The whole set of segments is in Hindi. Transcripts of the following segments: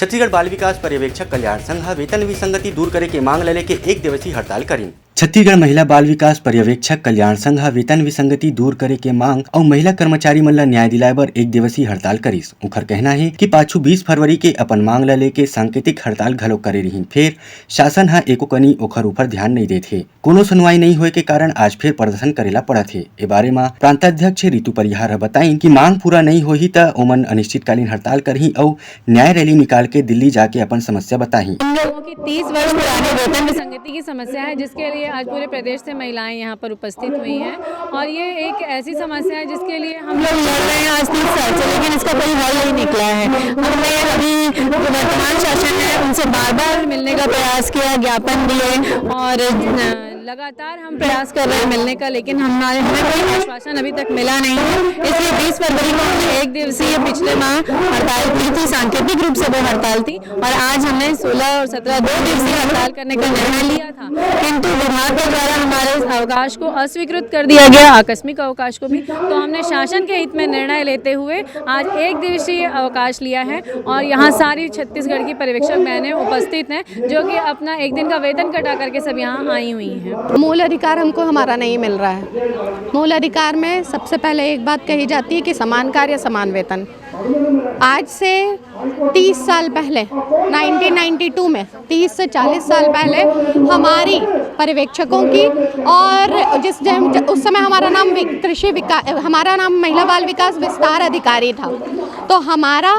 छत्तीसगढ़ बाल विकास पर्यवेक्षक कल्याण संघ वेतन विसंगति दूर करे के मांग लेके 1 दिवसीय हड़ताल करीन। छत्तीसगढ़ महिला बाल विकास पर्यवेक्षक कल्याण संघ वेतन विसंगति दूर करे के मांग और महिला कर्मचारी मन ला न्याय दिलाए बर 1 दिवसीय हड़ताल करिस। उखर कहना है कि पाछू 20 फरवरी के अपन मांग ला लेके सांकेतिक हड़ताल घलो करे रहीन, फिर शासन हा एको कनी ओखर ऊपर ध्यान नहीं देथे। कोनो सुनवाई नहीं होए के कारण आज फिर प्रदर्शन करेला पड़त है। ए बारे में प्रांताध्यक्ष ऋतु परिहार बताइन कि मांग पूरा नहीं होही त ओमन अनिश्चितकालीन हड़ताल करही और न्याय रैली निकाल के दिल्ली जाके अपन समस्या बताही। हम लोगों की 30 वर्ष पुरानी वेतन विसंगति की समस्या है, जिसके लिए आज पूरे प्रदेश से महिलाएं यहाँ पर उपस्थित हुई हैं और ये एक ऐसी समस्या है जिसके लिए हम लोग लड़ रहे हैं आज 30 साल से, लेकिन इसका कोई हल नहीं निकला है। हमने अभी वर्तमान शासन है उनसे बार-बार मिलने का प्रयास किया, ज्ञापन दिए और लगातार हम प्रयास कर रहे हैं मिलने का, लेकिन हमें कोई आश्वासन अभी तक मिला नहीं है। इसलिए 20 फरवरी को हमने 1 दिवसीय पिछले माह हड़ताल की थी, सांकेतिक रूप से वो हड़ताल थी और आज हमने 16 और 17 2 दिवसीय हड़ताल करने का निर्णय लिया था, किंतु विभाग के द्वारा हमारे इस अवकाश को अस्वीकृत कर दिया गया, आकस्मिक अवकाश को भी। तो हमने शासन के हित में निर्णय लेते हुए आज 1 दिवसीय अवकाश लिया है और यहाँ सारी छत्तीसगढ़ की पर्यवेक्षक बहनें उपस्थित हैं, जो कि अपना 1 दिन का वेतन कटा करके सब यहाँ आई हुई हैं। मूल अधिकार हमको हमारा नहीं मिल रहा है। मूल अधिकार में सबसे पहले एक बात कही जाती है कि समान कार्य समान वेतन। आज से 30 साल पहले 1992 में 30 से 40 साल पहले हमारी पर्यवेक्षकों की और उस समय हमारा नाम हमारा नाम महिला बाल विकास विस्तार अधिकारी था, तो हमारा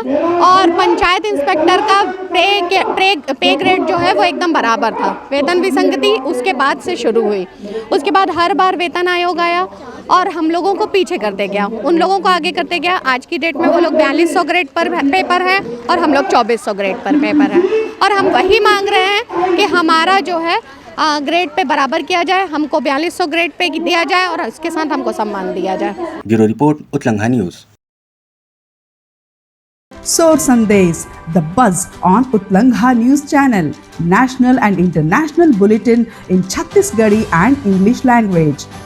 और पंचायत इंस्पेक्टर का पे ग्रेड जो है वो एकदम बराबर था। वेतन विसंगति उसके बाद से शुरू हुई, उसके बाद हर बार वेतन आयोग आया और हम लोगों को पीछे करते गया, उन लोगों को आगे करते गया। आज की डेट में वो लोग 4200 ग्रेड पर पेपर है और हम लोग 2400 ग्रेड पर पेपर है और हम वही मांग रहे हैं कि हमारा जो है ग्रेड पे बराबर किया जाए, हमको 4200 ग्रेड पे दिया जाए और इसके साथ हमको सम्मान दिया जाए। ब्यूरो रिपोर्ट उत्लंघा news. Soar Sandesh, the buzz on Utlangha News Channel, national and international bulletin in Chhattisgarhi and English language.